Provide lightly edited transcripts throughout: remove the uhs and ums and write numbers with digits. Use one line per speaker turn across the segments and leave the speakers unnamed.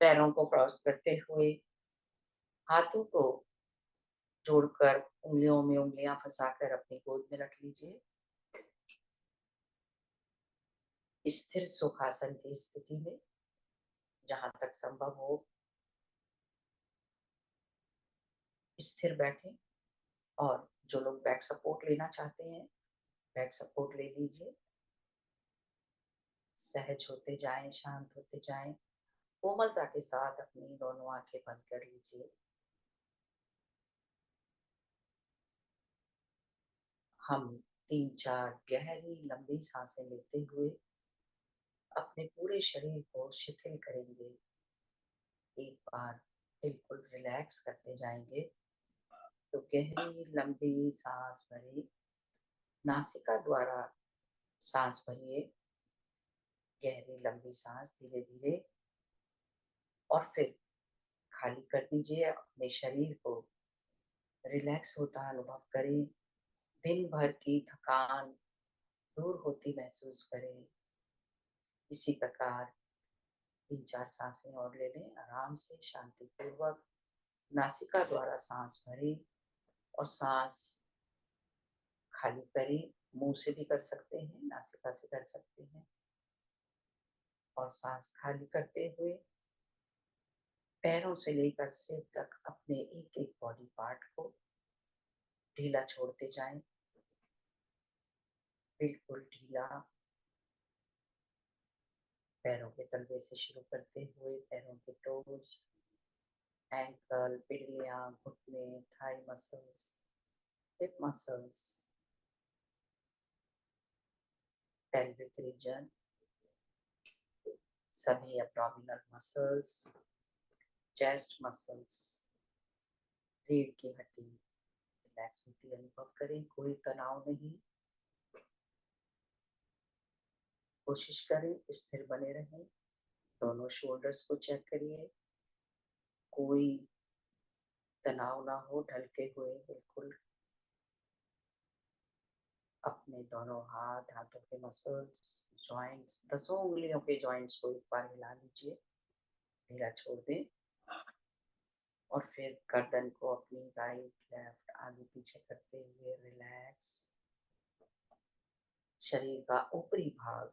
पैरों को क्रॉस करते हुए हाथों को जोड़कर उंगलियों में उंगलियां फंसाकर अपनी गोद में रख लीजिए। स्थिर सुखासन की स्थिति में जहां तक संभव हो स्थिर बैठें। और जो लोग बैक सपोर्ट लेना चाहते हैं बैक सपोर्ट ले लीजिए। सहज होते जाएं, शांत होते जाएं। कोमलता के साथ अपनी दोनों आंखें बंद कर लीजिए। हम 3-4 गहरी लंबी सांसें लेते हुए अपने पूरे शरीर को शिथिल करेंगे। एक बार बिल्कुल रिलैक्स करते जाएंगे। तो गहरी लंबी सांस भरिए, नासिका द्वारा सांस भरिए। गहरी लंबी सांस धीरे धीरे और फिर खाली कर दीजिए। अपने शरीर को रिलैक्स होता अनुभव करें। दिन भर की थकान दूर होती महसूस करें। इसी प्रकार 3-4 सांसें और ले लें आराम से, शांतिपूर्वक। नासिका द्वारा सांस भरें और सांस खाली करें। मुंह से भी कर सकते हैं, नासिका से कर सकते हैं। और सांस खाली करते हुए पैरों से लेकर सिर तक अपने एक एक बॉडी पार्ट को ढीला छोड़ते जाएं। बिल्कुल ढीला। पैरों के तलवे से शुरू करते हुए पैरों के टोज, एंकल, पिड़ियां, घुटने, thigh muscles, hip muscles, pelvic region, सभी एब्डोमिनल मसल्स, चेस्ट मसल्स, रीढ़ की हड्डी रिलैक्स होती अनुभव करें। कोई तनाव नहीं। कोशिश करें स्थिर बने रहें। दोनों शोल्डर्स को चेक करिए। कोई तनाव ना हो, ढलके हुए बिल्कुल। अपने दोनों हाथ, हाथों के मसल्स, जॉइंट्स, 10 उंगलियों के जॉइंट्स को एक बार हिला लीजिए। ढीला छोड़ दें। और फिर गर्दन को अपनी राइट लेफ्ट आगे पीछे करते हुए रिलैक्स। शरीर का ऊपरी भाग,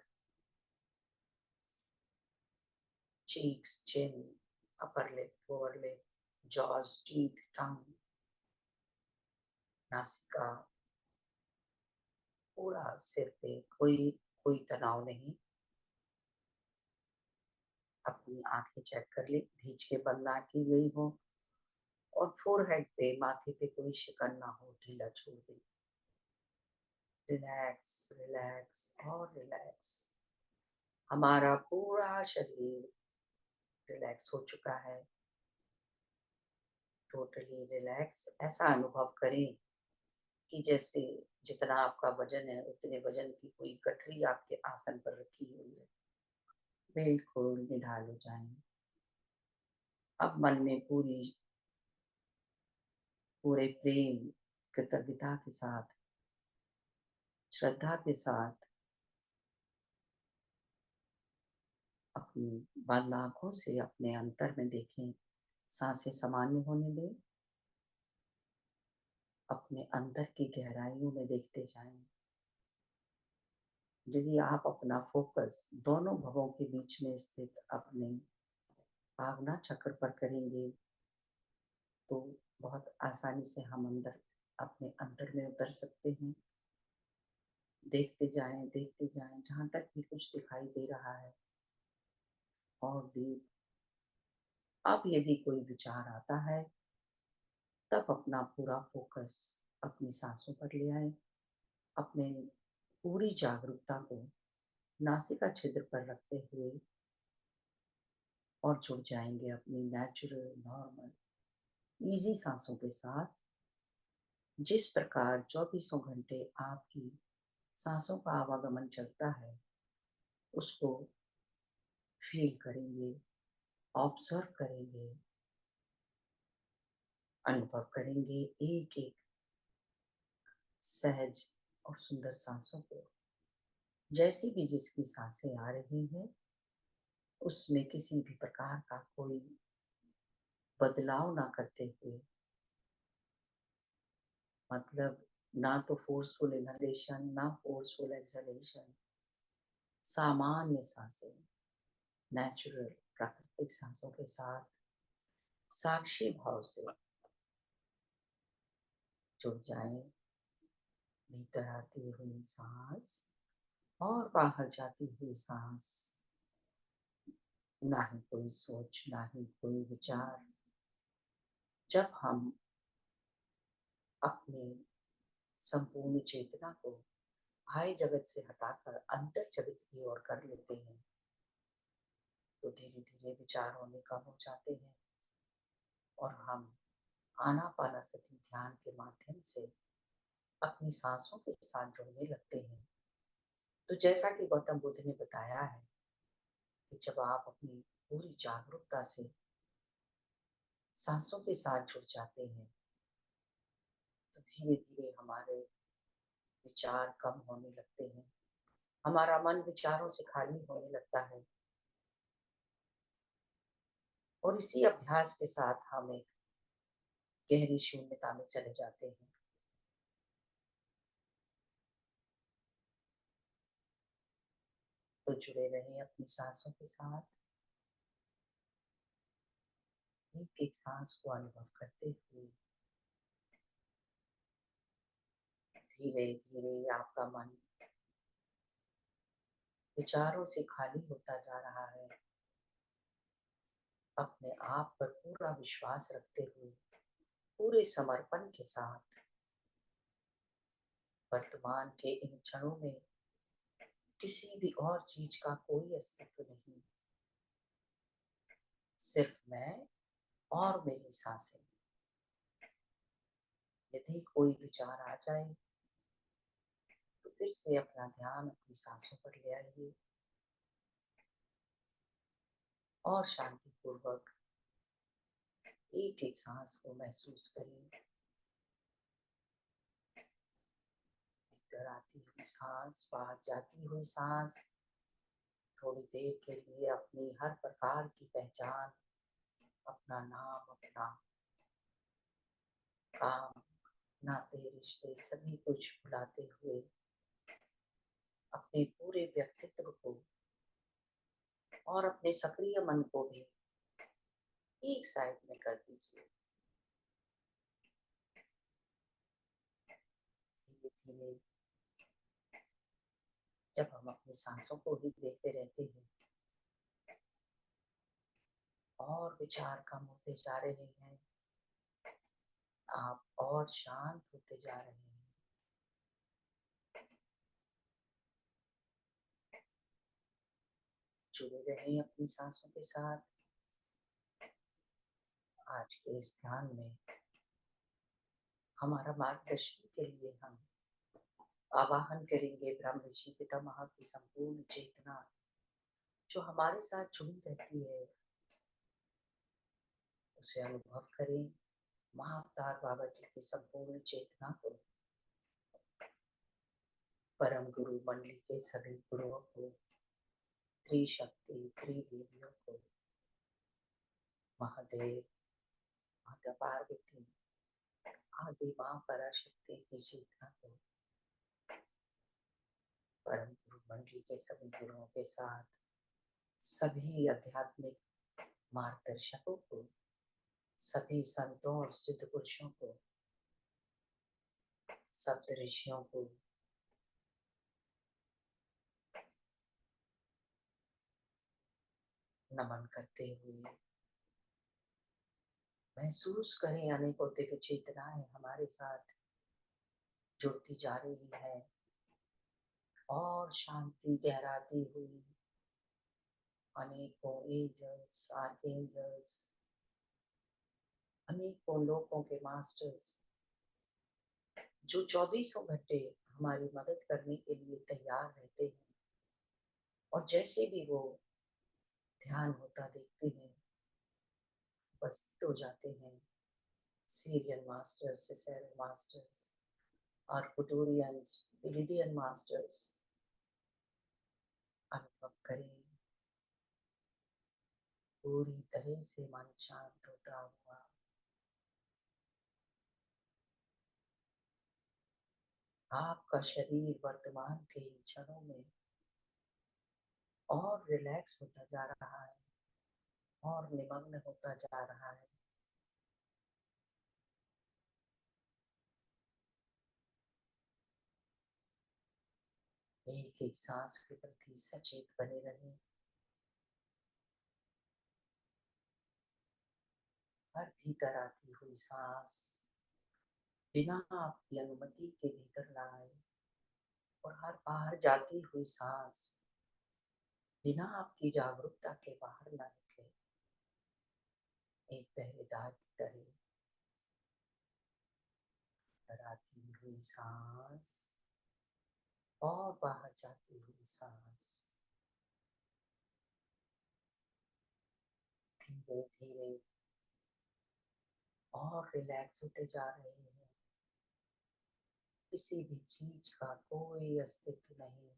cheeks, chin, upper lip, lower lip, jaws, teeth, tongue, नासिका, पूरा सिर पे कोई कोई तनाव नहीं। अपनी आंखें चेक कर ले, भींच के बंद ना की गई हो। और फोरहेड पे, माथे पे कोई शिकन ना हो, ढीला छोड़ दे। रिलैक्स, रिलैक्स और रिलैक्स। हमारा पूरा शरीर रिलैक्स हो चुका है। Totally relax. ऐसा अनुभव करें कि जैसे जितना आपका वजन है उतने वजन की कोई गठरी आपके आसन पर रखी हुई है। बिल्कुल निढाल हो जाएं। अब मन में पूरे प्रेम, कृतज्ञता के साथ, श्रद्धा के साथ अपनी बंद आंखों से अपने अंतर में देखें। सांसें सामान्य होने दें। अपने अंदर की गहराइयों में देखते जाएं। यदि आप अपना फोकस दोनों भवों के बीच में स्थित अपने आज्ञा चक्र पर करेंगे तो बहुत आसानी से हम अपने अंदर में उतर सकते हैं। देखते जाएं जहां तक भी कुछ दिखाई दे रहा है। और भी अब यदि कोई विचार आता है तब अपना पूरा फोकस अपनी सांसों पर ले आए। अपने पूरी जागरूकता को नासिका छिद्र पर रखते हुए और जुड़ जाएंगे अपनी नेचुरल, नॉर्मल, इजी सांसों के साथ। जिस प्रकार 24 घंटे आपकी सांसों का आवागमन चलता है उसको फील करेंगे, ऑब्जर्व करेंगे, अनुभव करेंगे एक एक सहज और सुंदर, सांसों को। जैसी भी जिसकी सांसें आ रही हैं उसमें किसी भी प्रकार का कोई बदलाव ना करते हुए, मतलब ना तो फोर्सफुल इनहलेशन ना फोर्सफुल एक्सहलेशन, सामान्य सांसें, नेचुरल प्राकृतिक सांसों के साथ साक्षी भाव से जुड़ जाएं। भीतर आती हुई सांस और बाहर जाती हुई सांस, ना ही कोई सोच ना ही कोई विचार। जब हम अपनी संपूर्ण चेतना को बाह्य जगत से हटाकर अंतर जगत की ओर कर लेते हैं, तो धीरे धीरे विचार होने कम हो जाते हैं और हम आनापानासति ध्यान के माध्यम से अपनी सांसों के साथ जुड़ने लगते हैं। तो जैसा कि गौतम बुद्ध ने बताया है कि जब आप अपनी पूरी जागरूकता से सांसों के साथ जुड़ जाते हैं, तो धीरे धीरे हमारे विचार कम होने लगते हैं, हमारा मन विचारों से खाली होने लगता है और इसी अभ्यास के साथ हम एक गहरी शून्यता में चले जाते हैं। तो जुड़े रहें अपनी सांसों के साथ, एक एक सांस को अनुभव करते हुए। धीरे धीरे आपका मन विचारों से खाली होता जा रहा है। अपने आप पर पूरा विश्वास रखते हुए, पूरे समर्पण के साथ, वर्तमान के इन क्षणों में किसी भी और चीज का कोई अस्तित्व नहीं, सिर्फ मैं और मेरी सांसें। यदि कोई विचार आ जाए तो फिर से अपना ध्यान अपनी सांसों पर ले आइए और शांतिपूर्वक एक एक सांस को महसूस करें। भीतर आती हुई सांस, बाहर जाती हुई सांस। थोड़ी देर के लिए अपनी हर प्रकार की पहचान, अपना नाम, अपना काम, नाते रिश्ते सभी कुछ भुलाते हुए अपने पूरे व्यक्तित्व को और अपने सक्रिय मन को भी एक साइड में कर दीजिए। धीरे धीरे जब हम अपनी सांसों को ही देखते रहते हैं और विचार कम होते जा रहे हैं, आप और शांत होते जा रहे हैं। जुड़े रहें अपनी सांसों के साथ। आज के इस ध्यान में हमारा मार्गदर्शन के लिए हम आवाहन करेंगे ब्रह्म ऋषि पितामह की संपूर्ण चेतना जो हमारे साथ जुड़ी रहती है, उसे अनुभव करें। महाअवतार बाबा जी की संपूर्ण चेतना को, परम गुरु मंडली के सभी गुरुओं को, त्रिशक्ति त्रिदेवियों को, महादेव, माता पार्वती, आदि माँ पराशक्ति की चेतना को, परम गुरु मंडली के सभी गुरुओं के साथ सभी आध्यात्मिक मार्गदर्शकों को, सभी संतों और सिद्ध पुरुषों को, सप्त ऋषियों को, नमन करते हुए महसूस करें अनेकों दिव्य चेतनाएं हमारे साथ जुड़ती जा रही है और शांति गहराती हुई। अनेकों एंजल्स, आर्कएंजल्स, अनेकों लोगों के मास्टर्स जो चौबीसों घंटे हमारी मदद करने के लिए तैयार रहते हैं और जैसे भी वो ध्यान होता देखते हैं उपस्थित हो जाते हैं। सीरियन मास्टर्स, सिसेरियन मास्टर्स, आर्कुटोरियंस, इरिडियन मास्टर्स, अनुभव करें पूरी तरह से मन शांत होता हुआ आपका शरीर वर्तमान के इन क्षणों में और रिलैक्स होता जा रहा है और निमग्न होता जा रहा है। एक एक सांस के प्रति सचेत बने रहें। हर भीतर आती हुई सांस बिना आपकी अनुमति के भीतर लाए और हर बाहर जाती हुई सांस बिना आपकी जागरूकता के बाहर ना निकले। एक पहरेदार की तरह अंदर आती हुई सांस और बाहर जाती हुई सांस धीरे धीरे और रिलैक्स होते जा रहे हैं। किसी भी चीज का कोई अस्तित्व नहीं।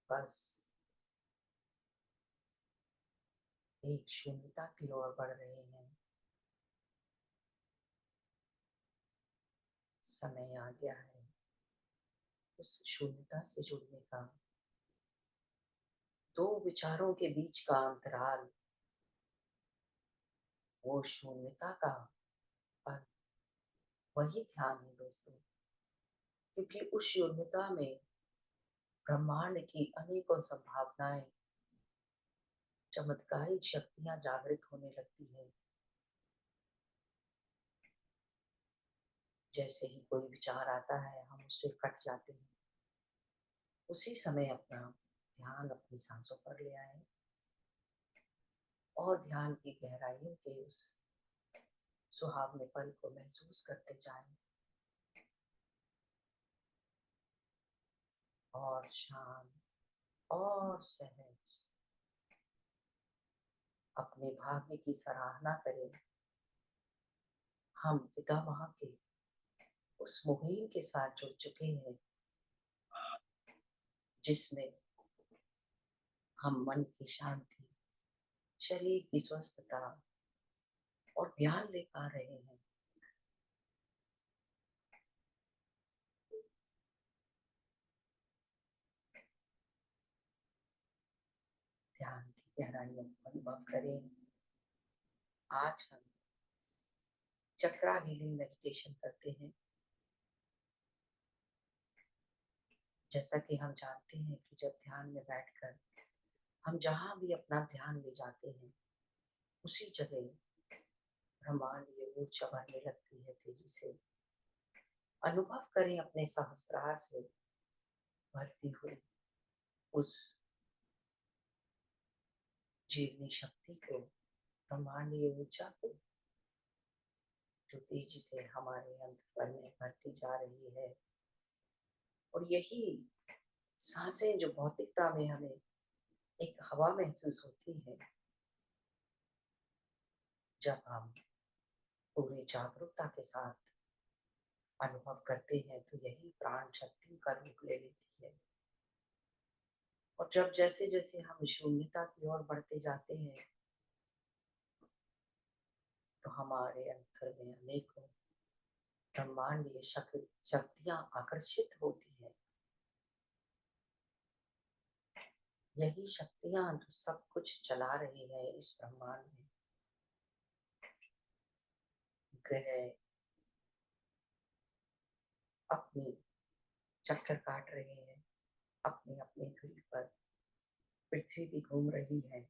बस एक शून्यता की ओर बढ़ रहे हैं। समय आ गया है उस शून्यता से जुड़ने का। दो विचारों के बीच का अंतराल वो शून्यता का पल, वही ध्यान है दोस्तों। क्योंकि उस शून्यता में ब्रह्मांड की अनेकों संभावनाएं, चमत्कारिक शक्तियां जागृत होने लगती है। जैसे ही कोई विचार आता है हम उससे कट जाते हैं। उसी समय अपना ध्यान अपनी सांसों पर ले आए और ध्यान की गहराइयों के उस सुहावने पल को महसूस करते जाएं। और शांत और सहज अपने भाग्य की सराहना करें। हम पितामह के उस मुहिम के साथ जुड़ चुके हैं जिसमें हम मन की शांति, शरीर की स्वस्थता और ज्ञान ले पा रहे हैं। ध्यान की गहराइयों को अनुभव करें। आज हम चक्रा हीलिंग मेडिटेशन करते हैं। जैसा कि हम जानते हैं कि जब ध्यान में बैठकर हम जहां भी अपना ध्यान ले जाते हैं उसी जगह ब्रह्मांडीय ऊर्जा बढ़ने लगती है तेजी से। अनुभव करें अपने सहस्त्रार से भरती हुई उस जीवनी शक्ति को, ब्रह्मांडीय ऊर्जा को, जो तेजी से हमारे अंतर्मन में बढ़ती जा रही है। और यही सांसें जो भौतिकता में हमें एक हवा महसूस होती है, जब हम पूरी जागरूकता के साथ अनुभव करते हैं तो यही प्राण शक्ति का रूप ले लेती है। और जब जैसे जैसे हम शून्यता की ओर बढ़ते जाते हैं तो हमारे अंतर में अनेकों ब्रह्मांडीय शक्तियां आकर्षित होती है। यही शक्तियां जो सब कुछ चला रही है इस ब्रह्मांड में। ग्रह अपनी चक्कर काट रहे हैं अपनी अपनी धुरी पर। पृथ्वी भी घूम रही है,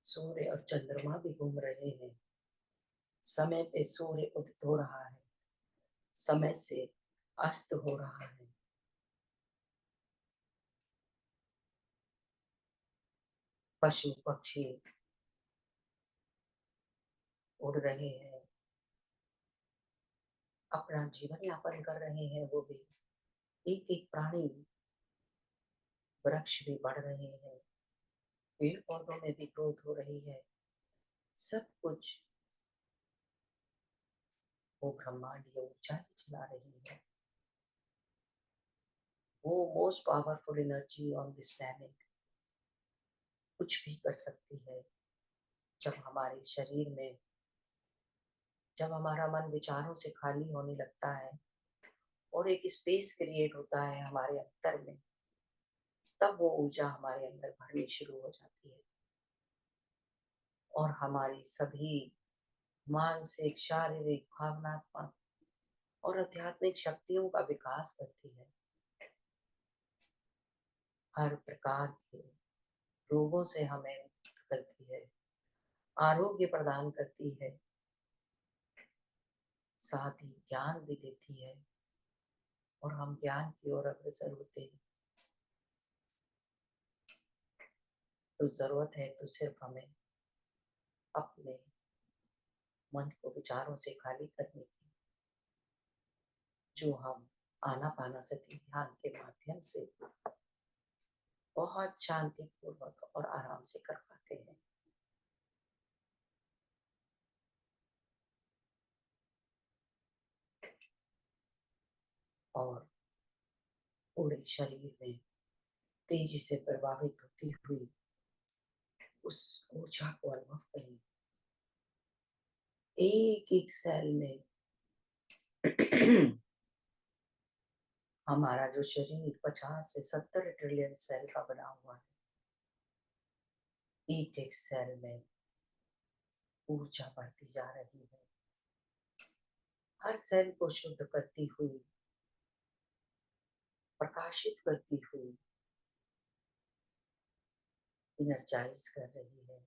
सूर्य और चंद्रमा भी घूम रहे हैं। समय पे सूर्य उदित हो रहा है, समय से अस्त हो रहा है। पशु पक्षी उड़ रहे हैं, अपना जीवन यापन कर रहे हैं। वो भी एक एक प्राणी, वृक्ष भी बढ़ रहे हैं, पेड़ पौधों में भी ग्रोथ हो रही है। सब कुछ वो ब्रह्मांडीय ऊर्जा ही चला रही है। वो most powerful energy on this planet कुछ भी कर सकती है। जब हमारे शरीर में, जब हमारा मन विचारों से खाली होने लगता है और एक स्पेस क्रिएट होता है हमारे अंतर में, तब वो ऊर्जा हमारे अंदर भरनी शुरू हो जाती है और हमारी सभी मानसिक, शारीरिक, भावनात्मक और आध्यात्मिक शक्तियों का विकास करती है। हर प्रकार के रोगों से हमें मुक्त करती है, आरोग्य प्रदान करती है, साथ ही ज्ञान भी देती है और हम ज्ञान की ओर अग्रसर होते हैं। तो जरूरत है तो सिर्फ हमें अपने मन को विचारों से खाली करने की, जो हम आनापानासति ध्यान के माध्यम से बहुत शांतिपूर्वक और आराम से कर पाते हैं। और पूरे शरीर में तेजी से प्रभावित होती हुई उस ऊर्जा को अनुभव करें। एक एक सेल में हमारा जो शरीर 50 से 70 ट्रिलियन सेल का बना हुआ है, एक एक सेल में ऊर्जा बढ़ती जा रही है, हर सेल को शुद्ध करती हुई, प्रकाशित करती हुई, इनर्जाइज कर रही है।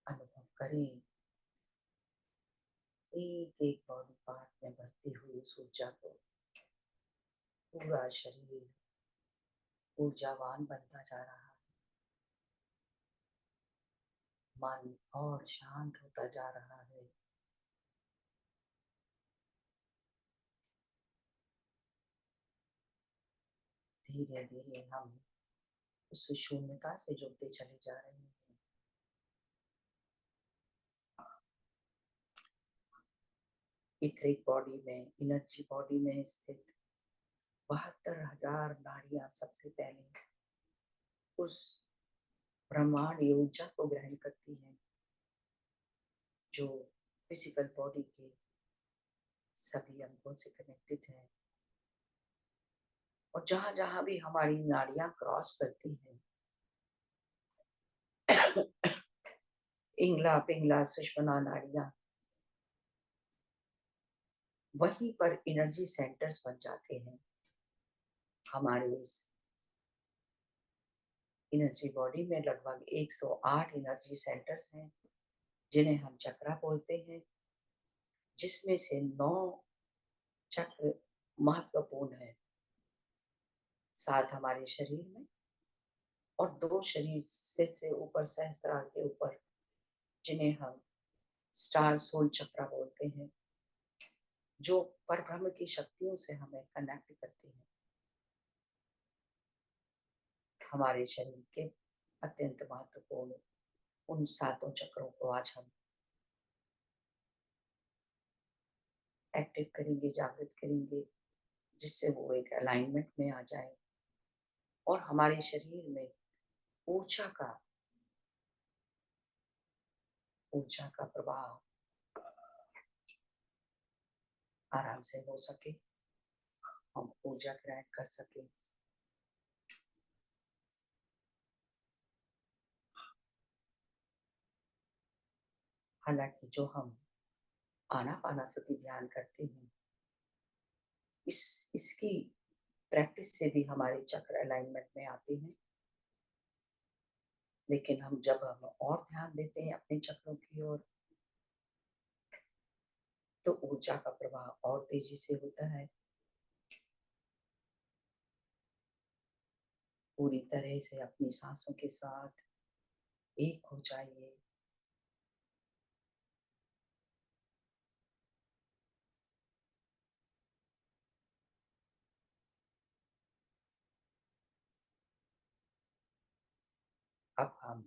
अनुभव करें एक एक बॉडी पार्ट में बढ़ती हुई उस ऊर्जा को। पूरा शरीर ऊर्जावान बनता जा रहा है, मन और शांत होता जा रहा है। धीरे धीरे हम उस शून्यता से जुड़ते चले जा रहे हैं। इथरिक बॉडी में, एनर्जी बॉडी में स्थित 72,000 नाड़ियां सबसे पहले उस ब्रह्मांड ऊर्जा को ग्रहण करती हैं, जो फिजिकल बॉडी के सभी अंगों से कनेक्टेड है। और जहां जहां भी हमारी नाड़ियां क्रॉस करती हैं, इंगला पिंगला सुषमना नाड़ियां, वहीं पर एनर्जी सेंटर्स बन जाते हैं। हमारे इस एनर्जी बॉडी में लगभग 108 एनर्जी सेंटर्स हैं, जिन्हें हम चक्रा बोलते हैं, जिसमें से 9 चक्र महत्वपूर्ण है, 7 हमारे शरीर में और 2 शरीर से ऊपर सहस्त्रार के ऊपर, जिन्हें हम स्टार सोल चक्रा बोलते हैं, जो परब्रह्म की शक्तियों से हमें कनेक्ट करती है। हमारे शरीर के अत्यंत महत्वपूर्ण उन 7 चक्रों को आज हम एक्टिव करेंगे, जागृत करेंगे, जिससे वो एक अलाइनमेंट में आ जाए और हमारे शरीर में ऊर्जा का ऊर्जा का प्रवाह आराम से हो सके, हम ऊर्जा ग्रहण कर सके। हालांकि जो हम आनापानासति ध्यान करते हैं, इसकी प्रैक्टिस से भी हमारे चक्र अलाइनमेंट में आते हैं, लेकिन जब हम और ध्यान देते हैं अपने चक्रों की ओर, तो ऊर्जा का प्रवाह और तेजी से होता है। पूरी तरह से अपनी सांसों के साथ एक हो जाइए। अब हम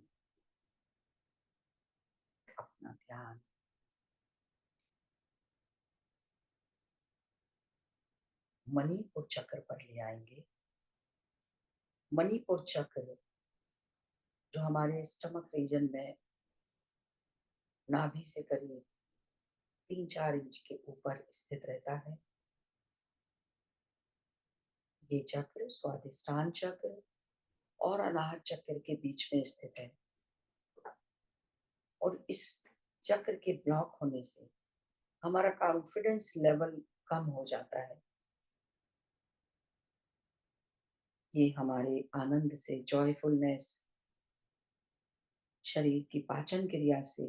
अपना ध्यान मणिपुर चक्र पर ले आएंगे। मणिपुर चक्र जो हमारे स्टमक रीजन में नाभि से करीब 3-4 इंच के ऊपर स्थित रहता है। ये चक्र स्वादिष्टान चक्र और अनाहत चक्र के बीच में स्थित है और इस चक्र के ब्लॉक होने से हमारा कॉन्फिडेंस लेवल कम हो जाता है। ये हमारे आनंद से, जॉयफुलनेस, शरीर की पाचन क्रिया से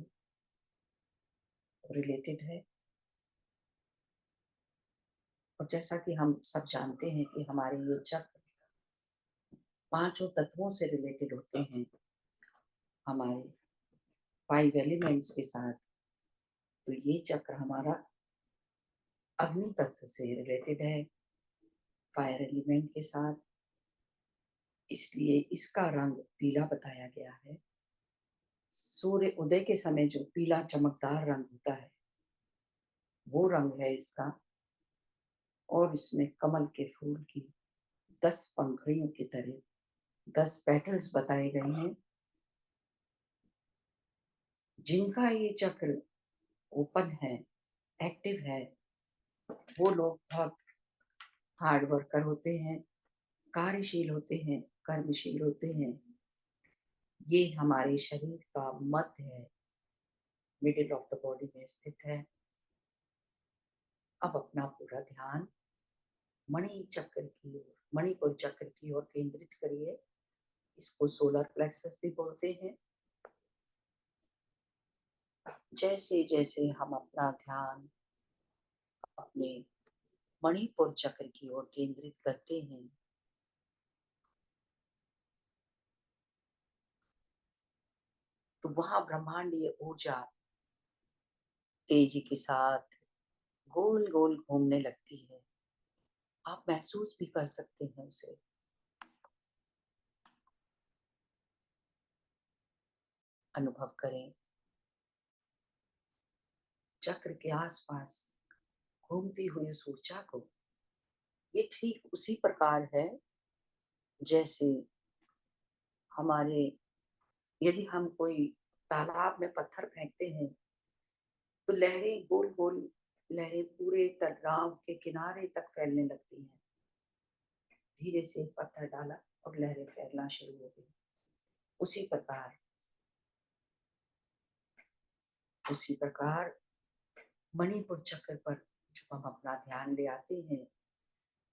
रिलेटेड है। और जैसा कि हम सब जानते हैं कि हमारे ये चक्र पांचों तत्वों से रिलेटेड होते हैं, हमारे 5 एलिमेंट्स के साथ। तो ये चक्र हमारा अग्नि तत्व से रिलेटेड है, फायर एलिमेंट के साथ, इसलिए इसका रंग पीला बताया गया है। सूर्य उदय के समय जो पीला चमकदार रंग होता है वो रंग है इसका। और इसमें कमल के फूल की 10 पंखुड़ियों की तरह 10 पेटल्स बताए गए हैं, जिनका ये चक्र ओपन है, एक्टिव है। वो लोग बहुत हार्ड वर्कर होते हैं, कार्यशील होते हैं, कर्मशील होते हैं। ये हमारे शरीर का मध्य है, मिडिल ऑफ द बॉडी में स्थित है। अब अपना पूरा ध्यान मणि चक्र की ओर, मणिपुर चक्र की ओर केंद्रित करिए। इसको सोलर प्लेक्सस भी बोलते हैं। जैसे जैसे हम अपना ध्यान अपने मणिपुर चक्र की ओर केंद्रित करते हैं, तो वहां ब्रह्मांडीय ऊर्जा तेजी के साथ गोल गोल घूमने लगती है। आप महसूस भी कर सकते हैं उसे। अनुभव करें चक्र के आसपास घूमती हुई उस ऊर्जा को। ये ठीक उसी प्रकार है जैसे हमारे, यदि हम कोई तालाब में पत्थर फेंकते हैं तो लहरें गोल गोल, लहरें पूरे गांव के किनारे तक फैलने लगती हैं। धीरे से पत्थर डाला और लहरें फैलना शुरू हो गई। उसी प्रकार उसी प्रकार मणिपुर चक्र पर जब हम अपना ध्यान ले आते हैं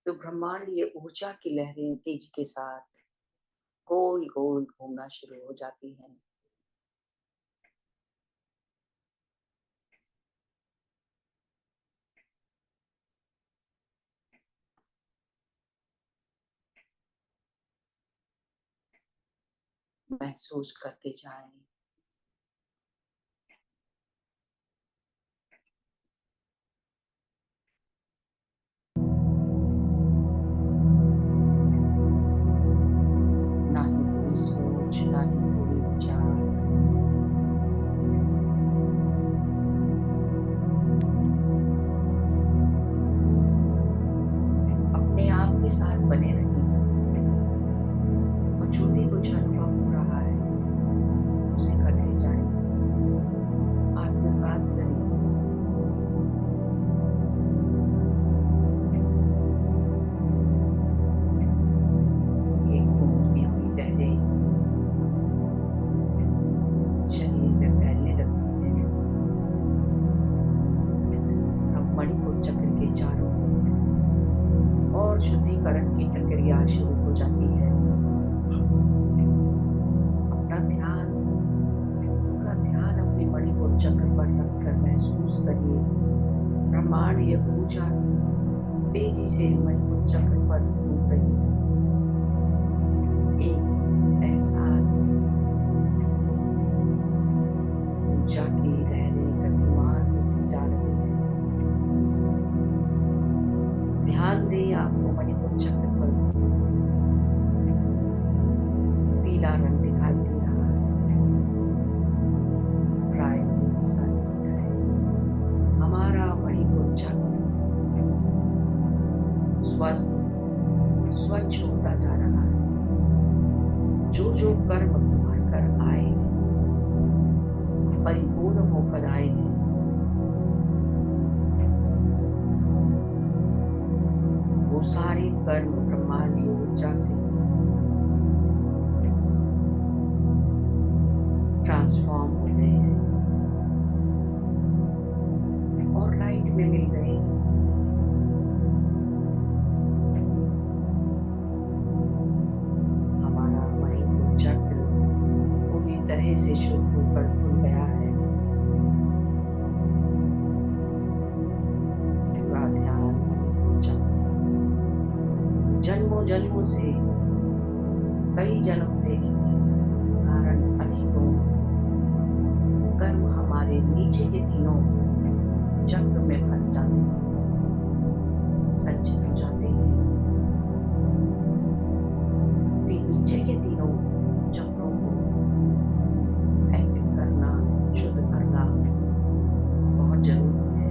तो ब्रह्मांडीय ऊर्जा की लहरें तेजी के साथ गोल गोल घूमना शुरू हो जाती हैं। महसूस करते जाएं। ना ही कोई सोच, ना ही कोई विचार। अपने आप के साथ बने रहें और जो भी कुछ अनुभव हो रहा है उसे करते जाएं। आत्मसात करें। ये घूमती हुई लहरें शरीर में फैलने लगती हैं। अब मणिपुर चक्र के चारों और शुद्धिकरण की प्रक्रिया शुरू हो जाती है। अपना ध्यान, पूरा ध्यान अपने मणिपुर चक्र पर रखकर महसूस करिए ब्रह्मांडीय ऊर्जा तेजी से मणिपुर चक्र पर घूम रही है। एक एहसास, ऊर्जा की लहरें गतिमान होती जा रही है। ध्यान दें आपको मणिपुर चक्र पर पीला रंग दिखाई दे रहा है, राइजिंग सन की तरह। हमारा मणिपुर चक्र स्वस्थ, स्वच्छ होता जा रहा है। जो जो कर्म उभर कर आए हैं, परिपूर्ण होकर आए हैं, वो सारे कर्म ब्रह्मांडीय ऊर्जा से ट्रांसफॉर्म हो गए हैं और लाइट में मिल गए हैं। हमारा मणिपुर चक्र पूरी तरह से शुद्ध होकर खुल गया है। पूरा ध्यान मणिपुर चक्र पर। जन्मों जन्मों से कई जन्म लेने के कारण अनेकों कर्म हमारे नीचे के तीनों चक्र में फंस जाते हैं, संचित हो जाते हैं। नीचे के तीनों चक्रों को एक्टिव करना, शुद्ध करना बहुत जरूरी है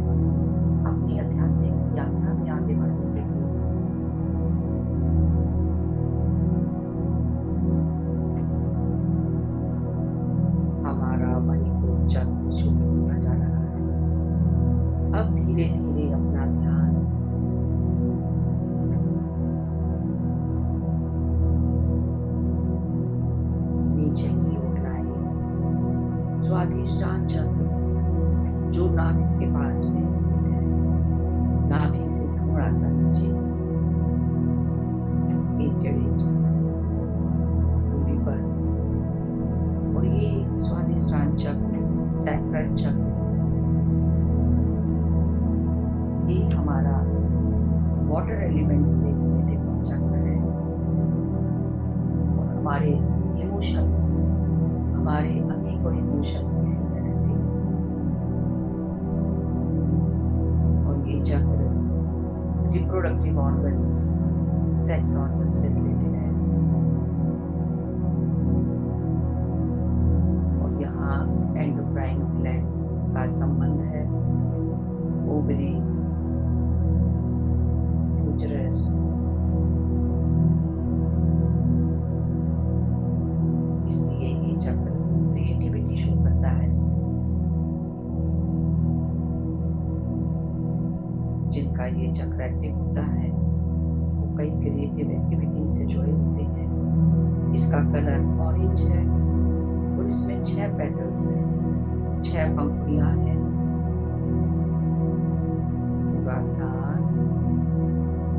अपनी आध्यात्मिक यात्रा में आगे बढ़ने के लिए। हमारा मणिपुर चक्र शुद्ध होता जा रहा है। अब धीरे धीरे अपना ध्यान नीचे की ओर लाइए। स्वाधिष्ठान चक्र जो नाभि के पास में स्थित है, नाभि से थोड़ा सा नीचे 1 इंच दूरी पर, और ये स्वाधिष्ठान चक्र, सैक्रल चक्र, ये हमारा वाटर एलिमेंट से रिलेटेड चक्र है। और हमारे इमोशंस, हमारे अनेकों इमोशंस इसी में रहते हैं। और ये चक्र रिप्रोडक्टिव ऑर्गन्स, सेक्स ऑर्गन से रिलेटेड है। और यहाँ एंडोक्राइन ग्लैंड का संबंध है। ओवरीज, यूट्रस, इसलिए ये चक्र क्रिएटिविटी शो करता है। जिनका ये चक्र एक्टिव होता है वो कई क्रिएटिव एक्टिविटीज से जुड़े होते हैं। इसका कलर ऑरेंज है और इसमें 6 पेटल्स हैं, 6 पंखुड़ियां हैं। पूरा ध्यान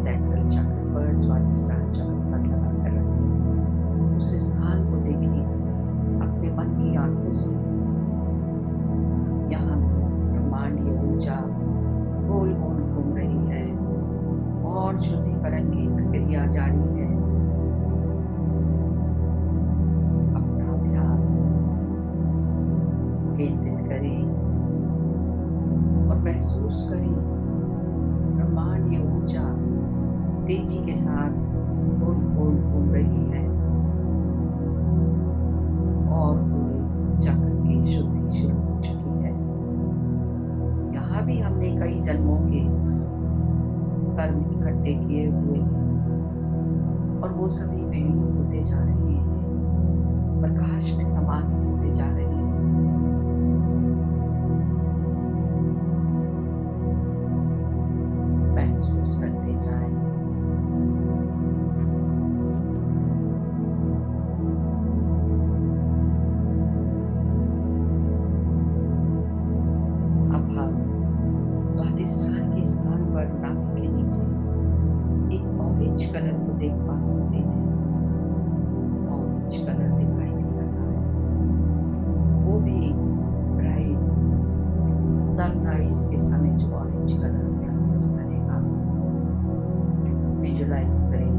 सैक्रल चक्र पर, स्वाधिष्ठान चक्र पर लगा कर रखिए। उस स्थान को देखिए अपने मन की आंखों से। यहाँ ब्रह्मांडीय ऊर्जा गोल गोल घूम रही है और शुद्धिकरण की प्रक्रिया जारी है। अपना ध्यान केंद्रित करें और महसूस करें ब्रह्मांडीय ऊर्जा तेजी के साथ गोल गोल घूम रही है और पूरे चक्र की शुद्धि शुरू हो चुकी है। यहाँ भी हमने कई जन्मों के कर्म इकट्ठे किए हुए हैं और वो सभी विलीन होते जा रहे हैं, प्रकाश में समाहित होते जा रहे हैं। महसूस करते जाएं। अब हम स्वाधिष्ठान के स्थान पर नाभि के नीचे एक ऑरेंज कलर को देख पा सकते हैं। ऑरेंज कलर दिखाई दे रहा है, वो भी ब्राइट सनराइज के समय जो ऑरेंज कलर होता है उस तरह का विजुलाइज करें।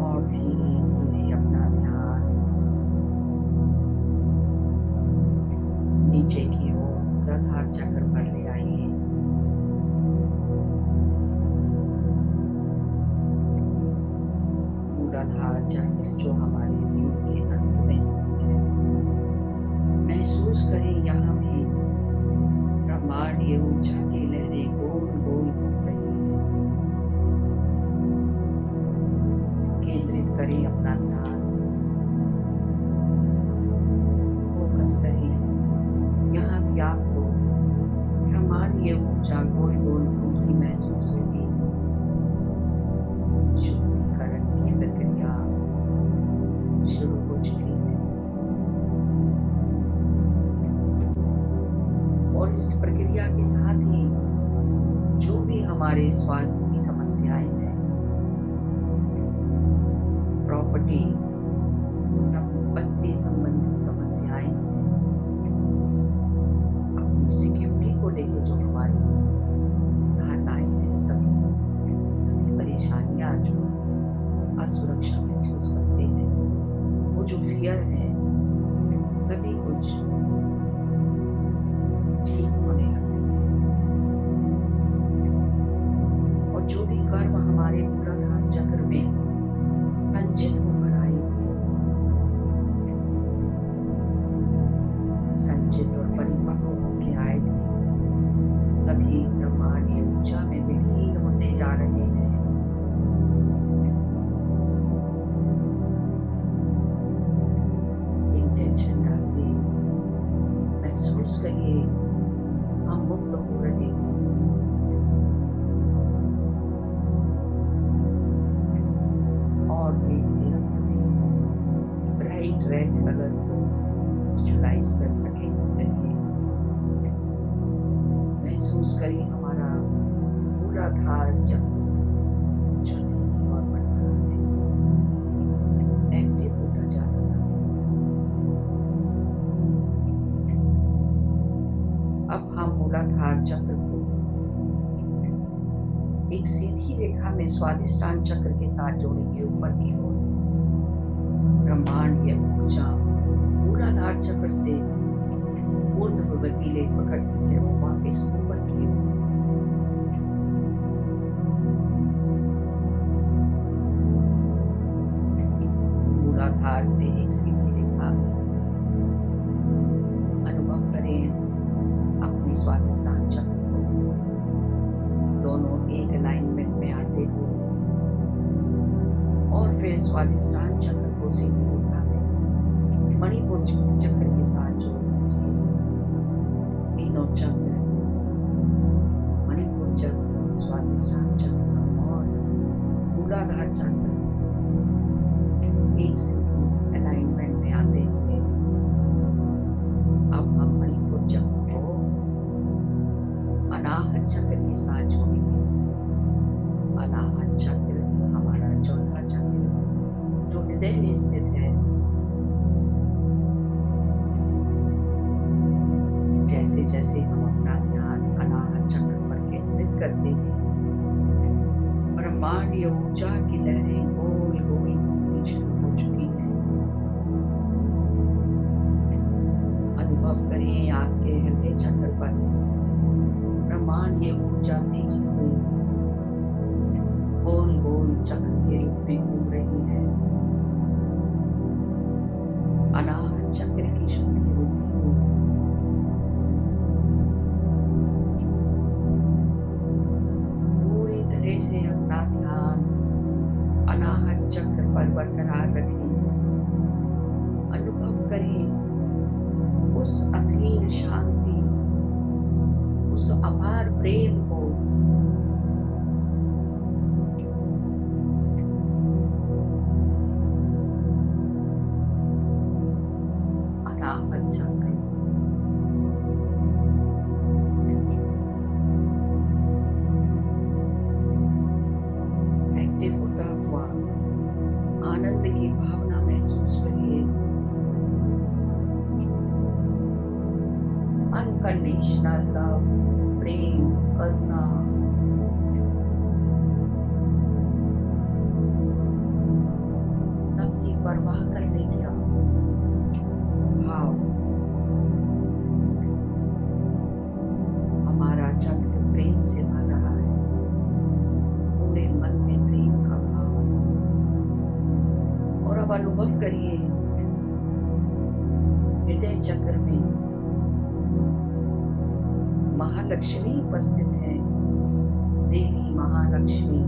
और धीरे धीरे अपना ध्यान नीचे की ओर मूलाधार चक्र पर ले आइए। मूलाधार चक्र जो हमारे रीढ़ के अंत में स्थित है, महसूस करें यहाँ भी ब्रह्मांडीय ऊर्जा की लहरें गोल गोल घूम रही है। करें अपना ध्यान, फोकस करें। यहाँ भी आपको ब्रह्मांडीय ऊर्जा गोल गोल घूमती महसूस होगी। शुद्धिकरण की प्रक्रिया शुरू हो चुकी है और इस प्रक्रिया के साथ ही जो भी हमारे स्वास्थ्य की समस्याएं हैं, प्रॉपर्टी संपत्ति संबंधी समस्याएं हैं, अपनी सिक्योरिटी को लेकर जो हमारी धारणाएं हैं, सभी परेशानियां जो असुरक्षा महसूस करते हैं, वो जो फियर है, सभी कुछ ठीक होने लगती है। और जो भी कर्म हमारे मूलाधार चक्र में संचित होकर आए थे, संचित और परिपक्व होकर आए थे, सभी ब्रह्मांडीय ऊर्जा में विलीन होते जा रहे हैं। इंटेंशन डालिए, महसूस करिए हम मुक्त हो रहे हैं। और वीक के अंत में ब्राइट रेड कलर को विजुलाइज कर सके तो करिए। महसूस करिए हमारा मूलाधार चक्र ज्योति की ओर बढ़ रहा है, एक्टिव होता जा रहा है। अब हम मूलाधार चक्र को एक सीधी रेखा में स्वादिष्टान चक्र के साथ जोड़ेंगे ऊपर की ओर। ब्रह्मांडीय ऊर्जा मूलाधार चक्र से ऊर्ध्व गति ले पकड़ती है, वो वापस ऊपर की ओर। मूलाधार से एक सीधी रेखा अनुभव करें अपने स्वादिष्टान चक्र को, दोनों एक अलाइनमेंट में आते हुए, और फिर स्वादिष्टान चक्र को सीधी रेखा में मणिपुर चक्र के साथ जोड़ दीजिए। तीनों चक्र, मणिपुर चक्र, स्वादिष्टान चक्र और मूलाधार चक्र एक सीधी अलाइनमेंट में आते हुए अब हम मणिपुर चक्र को अनाहत चक्र के साथ जोड़ेंगे। अनाहत चक्र हमारा चौथा चक्र जो हृदय में स्थित है। जैसे जैसे हम अपना ध्यान अनाहत चक्र पर केंद्रित करते हैं, ब्रह्मांडीय ऊर्जा की लहरें गोल गोल घूमनी शुरू हो चुकी हैं। अनुभव करें आपके हृदय चक्र पर ब्रह्मांडीय ऊर्जा तेजी से गोल गोल चक्र के रूप में घूम रही है। अनाहत चक्र की शुद्धि होती हुई पूरी तरह से अपना ध्यान अनाहत चक्र पर बरकरार रखें। अनुभव करें उस असीम शांति, उस अपार प्रेम को। अनाहत चक्र एक्टिव होता हुआ आनंद की भावना महसूस करिए। अनकंडीशनल लव, प्रेम, करुणा, सबकी परवाह करने का भाव। हमारा चक्र प्रेम से भर रहा है, पूरे मन में प्रेम का भाव। और अब अनुभव करिए हृदय चक्र में महालक्ष्मी उपस्थित है। देवी महालक्ष्मी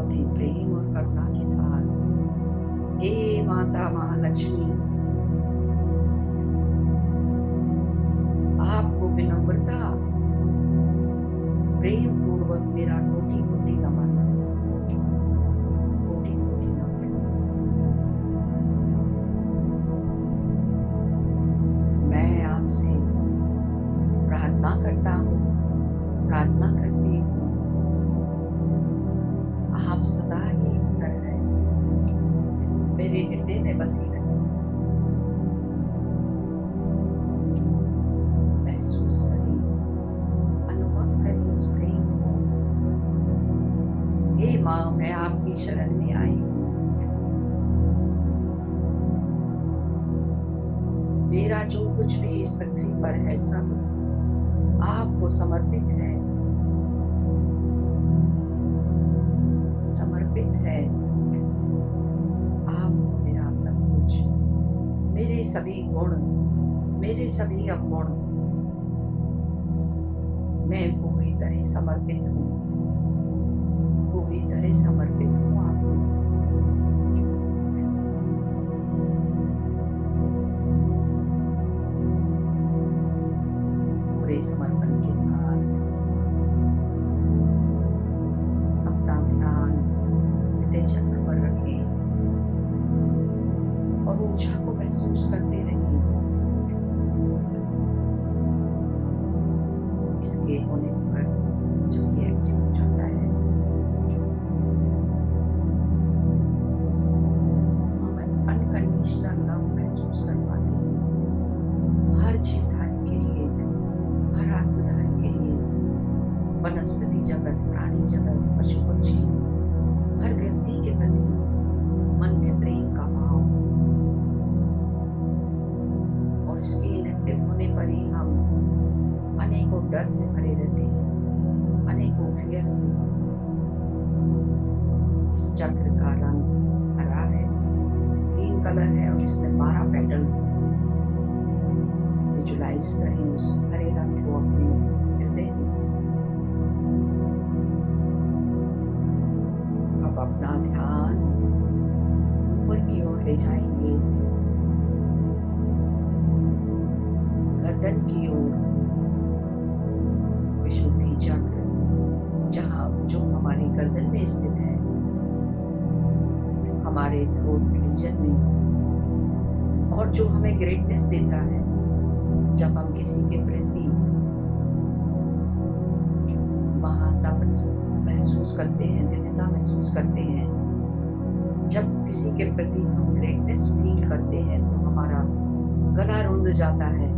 अथी प्रेम और करुणा के साथ, हे माता महालक्ष्मी, आपको विनम्रता प्रेम पूर्वक मेरा कोटि कोटि नमन, कोटि कोटि नमन। मैं आपसे प्रार्थना करता हूँ, प्रार्थना करती हूँ, आप सदा ही इस तरह मेरे हृदय में बसी रहें। महसूस करें, अनुभव करें उस प्रेम को। हे माँ, मैं आपकी शरण में आई हूँ। मेरा जो कुछ भी इस पृथ्वी पर है सब आपको समर्पित है, समर्पित है। आपको मेरा सब कुछ, मेरे सभी गुण, मेरे सभी अवगुण, मैं पूरी तरह समर्पित हूँ, पूरी तरह समर्पित हूँ आपको। पूरे समर्पण के साथ अपना ध्यान हृदय चक्र पर रखें और ऊर्जा को महसूस करते रहें। इसके होने पर जब ये एक्टिव हो जाता है तो हम अनकंडीशनल लव महसूस कर पाते हैं हर जीवधारी के लिए, हर आत्मधारी के लिए, वनस्पति जगत, प्राणी जगत, पशु पक्षी, हर व्यक्ति के प्रति मन में प्रेम का भाव। और इसके इनएक्टिव होने पर ही हम अनेकों डर से भरे रहते हैं, अनेकों फियर से। इस चक्र का रंग हरा है, ग्रीन कलर है और इसमें 12 पेटल्स हैं। विजुलाइज करें उस हरे रंग को अपने हृदय में। अब अपना ध्यान ऊपर की ओर ले जाएंगे, गर्दन की ओर। विशुद्धि चक्र जहाँ जो हमारी गर्दन में स्थित है, हमारे थ्रोट रीजन में, और जो हमें ग्रेटनेस देता है जब हम किसी के प्रति महानता महसूस करते हैं, दिव्यता महसूस करते हैं। जब किसी के प्रति हम ग्रेटनेस फील करते हैं तो हमारा गला रुंध जाता है।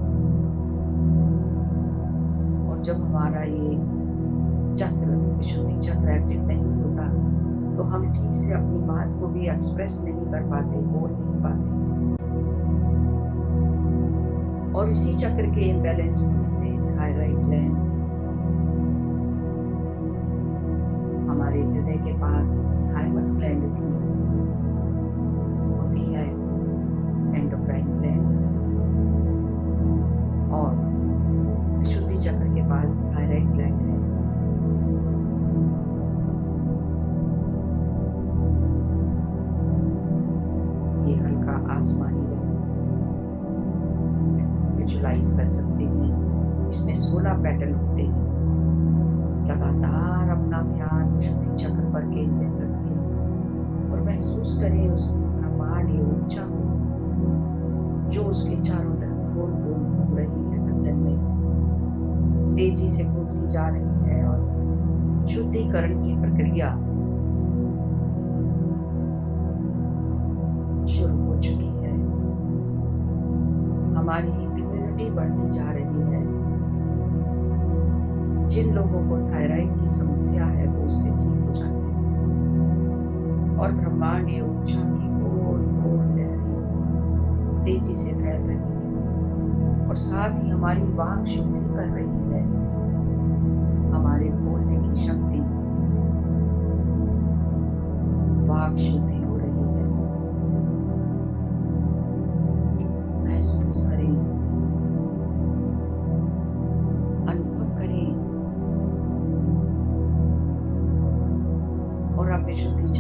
और जब हमारा ये चक्र, विशुद्धि चक्र एक्टिव नहीं होता तो हम ठीक से अपनी बात को भी एक्सप्रेस नहीं कर पाते, बोल नहीं पाते। और इसी चक्र के इम्बैलेंस होने से थायराइड ग्लैंड, हमारे हृदय के पास थाइमस ग्लैंड होती है, एंडोक्राइन ग्लैंड, और विशुद्धि चक्र के पास थायराइड ग्लैंड है। ये हल्का आसमानी रंग विजुलाइज कर सकते हैं। इसमें 16 पेटल होते हैं। लगातार अपना ध्यान विशुद्धि चक्र पर केंद्रित रखें और महसूस करें उस ब्रह्मांडीय ऊर्जा को जो उसके चारों तरफ गोल गोल घूम रही है, गर्दन में तेजी से घूमती जा रही है। और शुद्धिकरण की प्रक्रिया शुरू हो चुकी है। हमारी इम्यूनिटी बढ़ती जा रही है। जिन लोगों को थायराइड की समस्या है वो उससे ठीक हो जाते हैं। और ब्रह्मांडीय ऊर्जा की गोल गोल लहरें तेजी से फैल रही है और साथ ही हमारी वाक शुद्धि कर रही है। हमारे बोलने की शक्ति, वाक शुद्धि हो रही है। महसूस करें, अनुभव करें और आप विशुद्धि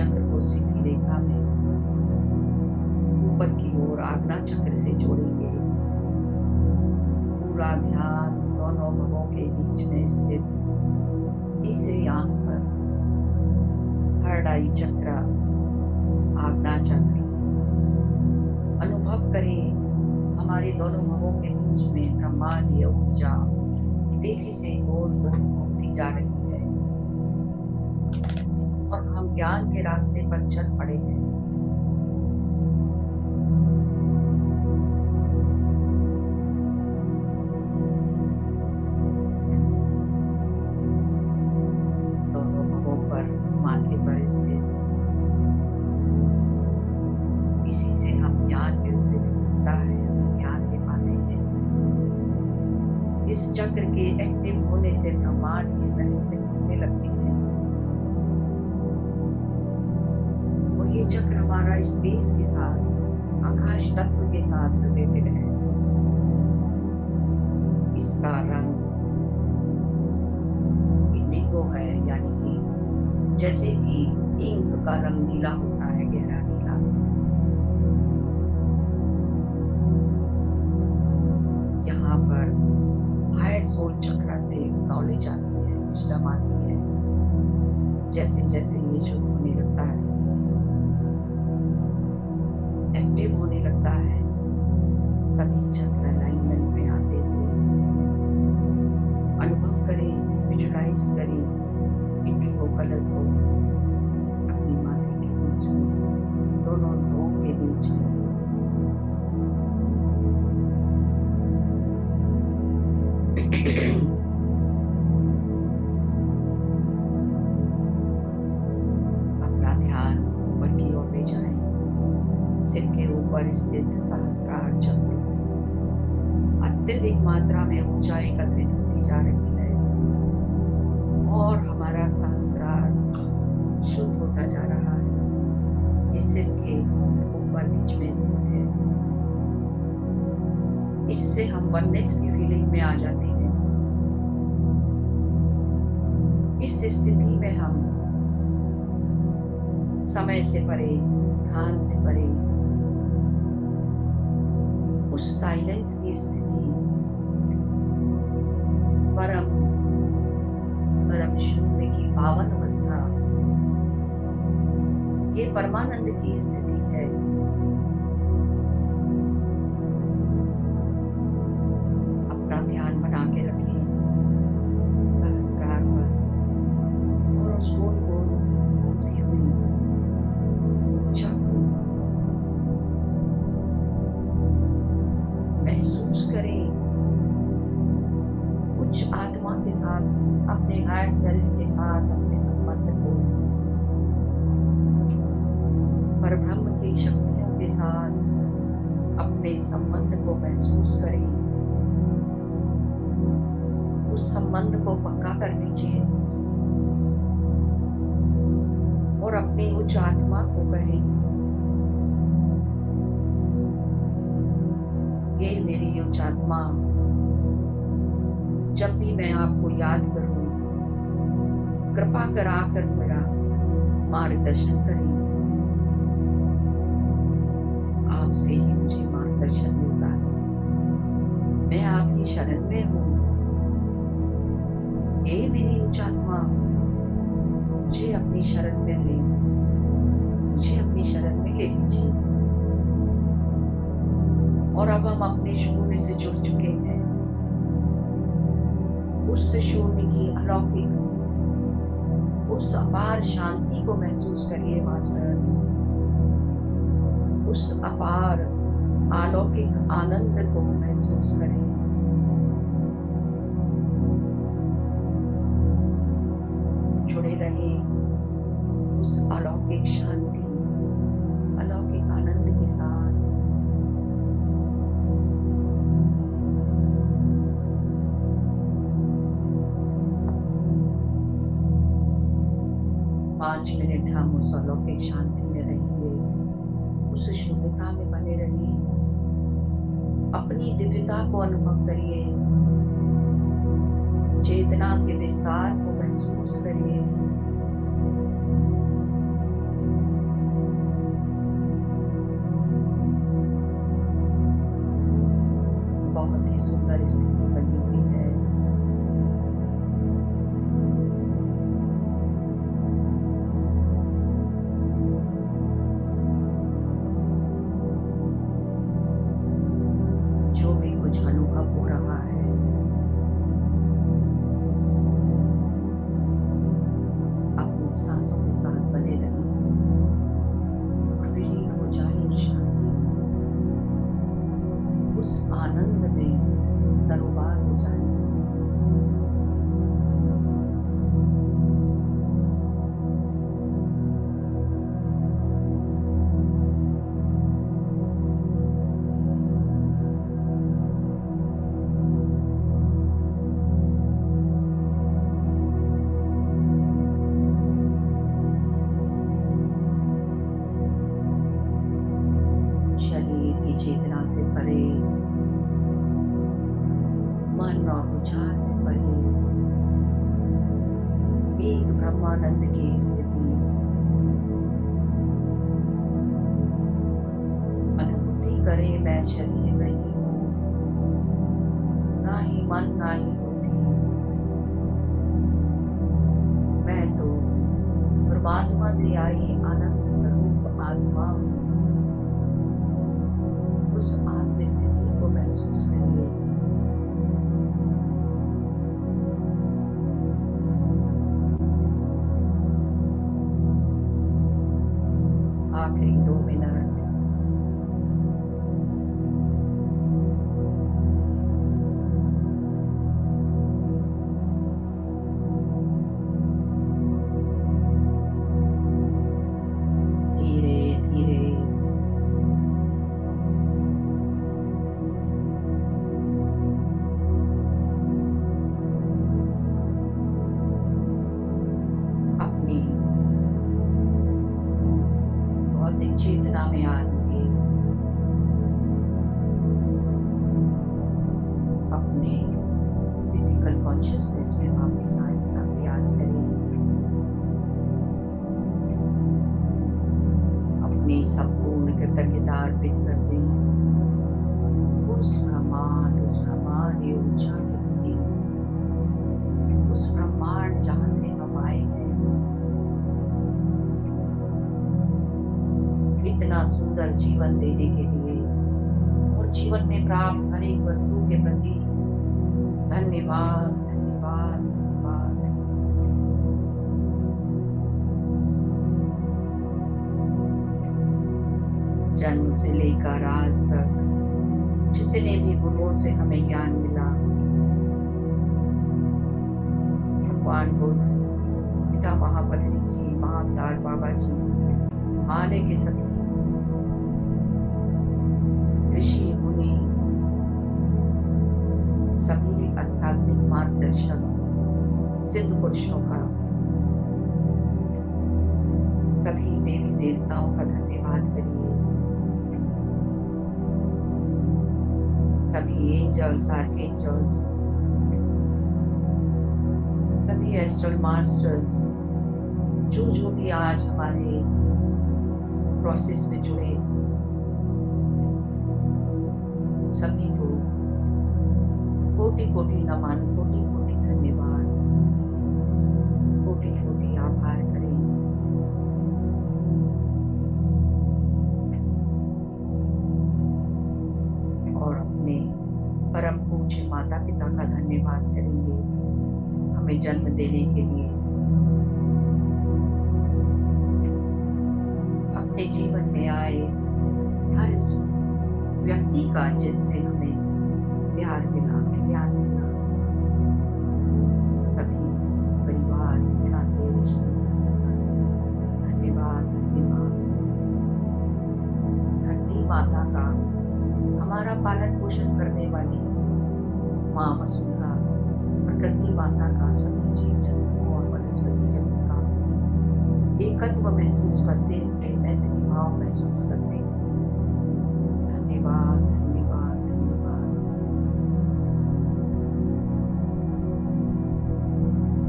पूरा ध्यान दोनों भवों के बीच में स्थित तीसरी आंख पर, थर्ड आई चक्र, आज्ञा चक्र। अनुभव करें हमारे दोनों भवों के बीच में ब्रह्मांडीय ऊर्जा तेजी से गोल गोल घूमती जा रही है और हम ज्ञान के रास्ते पर चल पड़े हैं। दोनों भवों पर माथे पर स्थित इसी से हम ज्ञान के उपयोगिता है, हम ज्ञान के पाते हैं। इस चक्र के एक्टिव होने से ब्रह्मांड की रहस्य खुलने लगती है और ये चक्र हमारा स्पेस के साथ, आकाश तत्व के साथ रिलेटेड है। इसका रंग इंडिगो है, यानी कि जैसे कि इंक का रंग नीला होता है, गहरा नीला। यहाँ पर हायर सोल चक्र से नॉलेज आती है, विजडम आती है। जैसे जैसे ये शुद्ध होने लगता है, एक्टिव होने लगता है, सभी चक्र अलाइनमेंट में आते हुए अनुभव करें, विजुलाइज करें इंडिगो कलर को अपनी माथे के बीच में, दोनों भुवों के बीच में। अपना ध्यान ऊपर की ओर ले जाएं, सिर के ऊपर स्थित सहस्त्रार चक्र अत्यधिक मात्रा में ऊंचाई एकत्रित होती जा रही है और हमारा सहस्त्रार शुद्ध होता जा रहा है। ये सिर के ऊपर बीच में स्थित है। इससे हम वननेस की फीलिंग में आ जाते हैं। इस स्थिति में हम समय से परे, स्थान से परे, उस साइलेंस की स्थिति, परम परम शून्य की पावन अवस्था, ये परमानंद की स्थिति है। अपना ध्यान बना के रखिए सहस्त्रार पर और उस गोल गोल घूमती हुई ऊर्जा को महसूस करें। उच्च आत्मा के साथ, अपने हायर सेल्फ के साथ अपने संबंध को, परब्रह्म की शक्तियों के साथ अपने संबंध को महसूस करें। उस संबंध को पक्का कर लीजिए और अपनी उच्च आत्मा को कहें, ये मेरी उच्च आत्मा, जब भी मैं आपको याद करूं, कृपा कराकर मेरा मार्गदर्शन करें। आपसे ही मुझे मार्गदर्शन मिलता है, मैं आपकी शरण में हूँ। ये मेरी उच्च आत्मा, मुझे अपनी शरण में ले, मुझे अपनी शरण में ले लीजिए। और अब हम अपने शून्य से जुड़ चुके हैं। उस शून्य की अलौकिक, उस अपार शांति को महसूस करिए मास्टर्स। उस अपार अलौकिक आनंद को महसूस करें। जुड़े रहे उस अलौकिक शांति, अलौकिक आनंद के साथ। 5 मिनट हम उस अलौकिक शांति में रहेंगे, उस शून्यता में बने रहिए। अपनी दिव्यता को अनुभव करिए, चेतना के विस्तार को महसूस करिए। बहुत बहुत ही सुंदर स्थिति बनी हुई है। जो भी कुछ अनुभव हो रहा है, अपनी सांसों के साथ बने रहें और विलीन हो जाए उस शांति में, उस आनंद में सरोवर हो जाए। शरीर की चेतना से परे, मन और विचार से परे एक ब्रह्मानंद की स्थिति अनुभूति करे। मैं शरीर नहीं हूँ, ना ही मन ना ही बुद्धि, मैं तो परमात्मा से आई आनंद स्वरूप आत्मा हूँ। उस आत्म स्थिति को महसूस करिए। आखिरी 2 मिनट। धीरे धीरे अपनी भौतिक चेतना में आएंगे, अपने फिजिकल कॉन्शियसनेस में वापस आने का प्रयास करें। अपनी संपूर्ण कृतज्ञता अर्पित कर दें उस ब्रह्मांड ऊर्जा के प्रति, उस ब्रह्मांड जहाँ से हम आए हैं। इतना सुंदर जीवन देने के लिए और जीवन में प्राप्त हर एक वस्तु के प्रति धन्यवाद, धन्यवाद, धन्यवाद। जन्म से लेकर आज तक जितने भी गुरुओं से हमें ज्ञान मिला, भगवान बुद्ध, पिता महापत्री जी, महाअवतार बाबा जी, आने के सभी ऋषि मुनि, सभी आध्यात्मिक मार्गदर्शक सिद्ध पुरुषों का, सभी देवी देवताओं का धन्यवाद करिए। सभी एंजल्स, आर्कएंजल्स, सभी एस्ट्रल मास्टर्स, जो भी आज हमारे इस प्रोसेस में जुड़े, सभी को कोटि कोटि नमन, कोटि कोटि धन्यवाद, कोटि कोटि आभार करें। और अपने परम पूज्य माता पिता का धन्यवाद करेंगे हमें जन्म देने के लिए, अपने जीवन में आए हर व्यक्ति का जिनसे हमें प्यार मिला, ज्ञान मिला, सभी परिवार, नाते, रिश्ते से धन्यवाद, धन्यवाद। धरती माता का, हमारा पालन पोषण करने वाली माँ वसुंधरा, प्रकृति माता का, सभी जीव जंतुओं और वनस्पति जगत का एकत्व महसूस करते हुए, मैत्री भाव महसूस करते हुए धन्यवाद, धन्यवाद, धन्यवाद।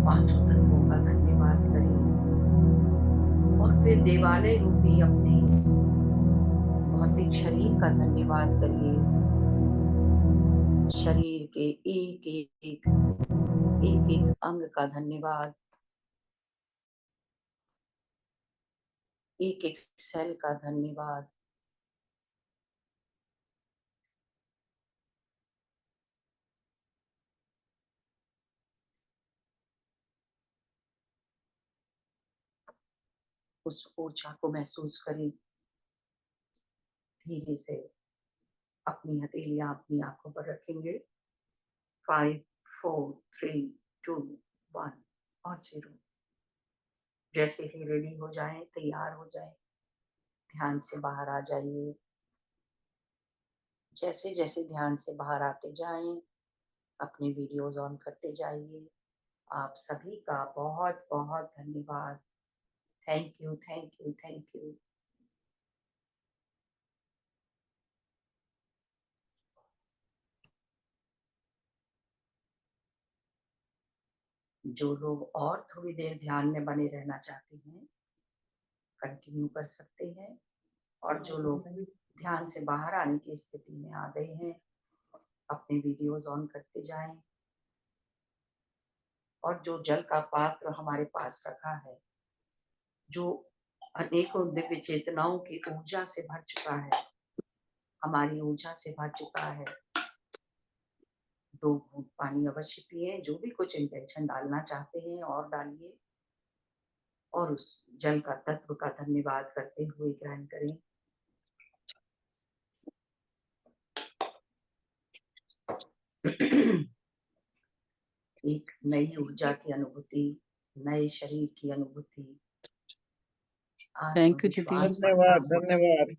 पांचों तत्वों का धन्यवाद करें और फिर देवालय रूपी अपने इस भौतिक शरीर का धन्यवाद करिए। शरीर के एक अंग का धन्यवाद, एक सेल का धन्यवाद। उस ऊर्जा को महसूस करें। धीरे से अपनी हथेलियां अपनी आंखों पर रखेंगे। 5 4 3 2 1 और 0। जैसे ही रेडी हो जाए, तैयार हो जाए, ध्यान से बाहर आ जाइए। जैसे जैसे ध्यान से बाहर आते जाएं, अपने वीडियोस ऑन करते जाइए। आप सभी का बहुत बहुत धन्यवाद। Thank you, thank you, thank you. जो लोग और थोड़ी देर ध्यान में बने रहना चाहते हैं, कंटिन्यू कर सकते हैं। और जो लोग ध्यान से बाहर आने की स्थिति में आ गए हैं, अपने वीडियोस ऑन करते जाएं। और जो जल का पात्र हमारे पास रखा है, जो अनेकों दिव्य चेतनाओं की ऊर्जा से भर चुका है, हमारी ऊर्जा से भर चुका है, 2 घूंट पानी अवश्य पिए। जो भी कुछ इंटेंशन डालना चाहते हैं और डालिए, और उस जल का तत्व का धन्यवाद करते हुए ग्रहण करें। एक नई ऊर्जा की अनुभूति, नए शरीर की अनुभूति,
थैंक यू दीदी।
आत्मविश्वास बढ़ता
धन्यवाद
हुआ।
धन्यवाद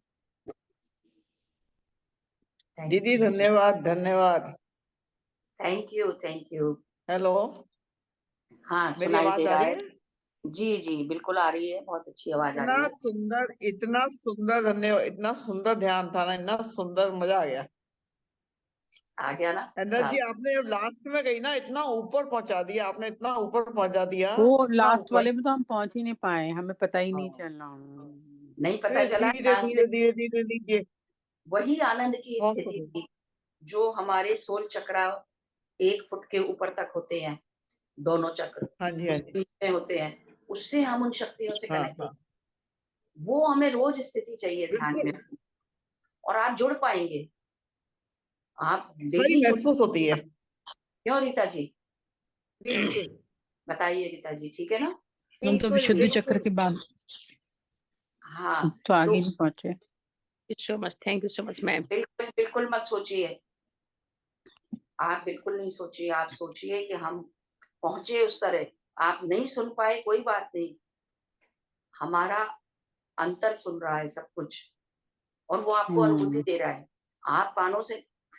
थैंक
दीदी,
यू,
धन्यवाद धन्यवाद।
Thank you, thank you.
Hello,
हाँ,
मेरी
सुनाई दे
आवाज आ
रहा
रही
है।
है?
जी जी, बिल्कुल आ रही है, बहुत अच्छी आवाज आ रही है।
इतना सुंदर धन्यवाद, इतना सुंदर ध्यान था ना, इतना सुंदर, मजा आ गया।
आ गया ना?
एनर्जी आपने लास्ट में गई ना, इतना ऊपर पहुंचा दिया आपने, इतना ऊपर पहुंचा दिया।
वो
इतना
लास्ट
ऊपर,
वाले में तो हम पहुंच ही नहीं पाए, हमें पता ही नहीं
हाँ,
चला।
नहीं पता चला।
धीरे
ध्यान से
धीरे धीरे धीरे लीजिए।
वही आनंद की
बहुत
स्थिति
सुंदर।
थी जो हमारे सोल चक्र 1 फुट के ऊपर तक होते हैं, दोनों चक्र
हाँ जी, हाँ
उस
जी।
बीच में होते हैं। उससे हम उन शक्तियों से
हाँ
कनेक्ट
हाँ,
होते हैं। वो हमें रोज स्थिति चाहिए ध्यान
बिल्कुल
में, और आप जुड़ पाएंगे। आप
सही
डेली जुड़।
महसूस होती है।
क्यों रीता जी?
बिल्कुल
बताइए रीता जी, ठीक है ना?
हम तो
बिल्कुल
विशुद्धि चक्र
बिल्कुल।
के बाद
हाँ,
तो आगे
तो
नहीं पहुंचे।
So much, thank you so much ma'am.
बिल्कुल बिल्कुल मत सोचिए, आप बिल्कुल नहीं सोचिए। आप सोचिए कि हम पहुंचे उस तरह। आप नहीं सुन पाए, कोई बात नहीं, हमारा अंतर सुन रहा है सब कुछ, और वो आपको अनुभूति दे रहा है। आप कानों से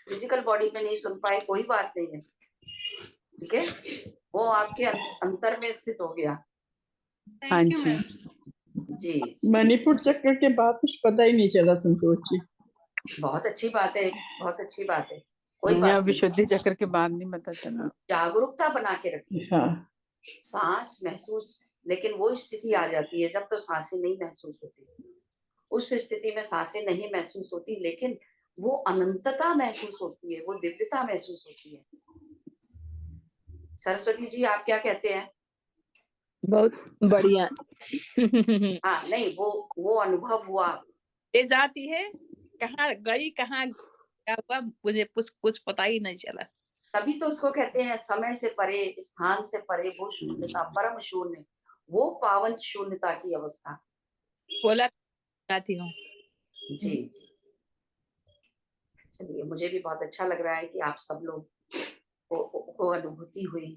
फिजिकल बॉडी में नहीं सुन पाए, कोई बात नहीं है, ठीक है? वो आपके अंतर में स्थित हो गया।
हाँ जी।
जी,
मणिपुर चक्र के बाद कुछ पता ही नहीं चला संतोष जी।
बहुत अच्छी बात है, बहुत अच्छी बात है, कोई बात
या
नहीं।
विशुद्धि चक्र के बाद नहीं पता चला।
जागरूकता बना के रखिए।
हाँ,
सांस महसूस, लेकिन वो स्थिति आ जाती है जब तो सांसें नहीं महसूस होती। उस स्थिति में सांसें नहीं महसूस होती, लेकिन वो अनंतता महसूस होती है, वो दिव्यता महसूस होती है। सरस्वती जी, आप क्या कहते हैं?
बहुत बढ़िया।
हाँ, नहीं, वो अनुभव हुआ।
ले जाती है, कहाँ गई कहाँ क्या हुआ, मुझे कुछ कुछ पता ही नहीं चला।
तभी तो उसको कहते हैं समय से परे, स्थान से परे, वो शून्यता, परम शून्य, वो पावन शून्यता की अवस्था।
बोला जाती हूँ।
जी जी, चलिए, मुझे भी बहुत अच्छा लग रहा है कि आप सब लोग को अनुभूति हुई।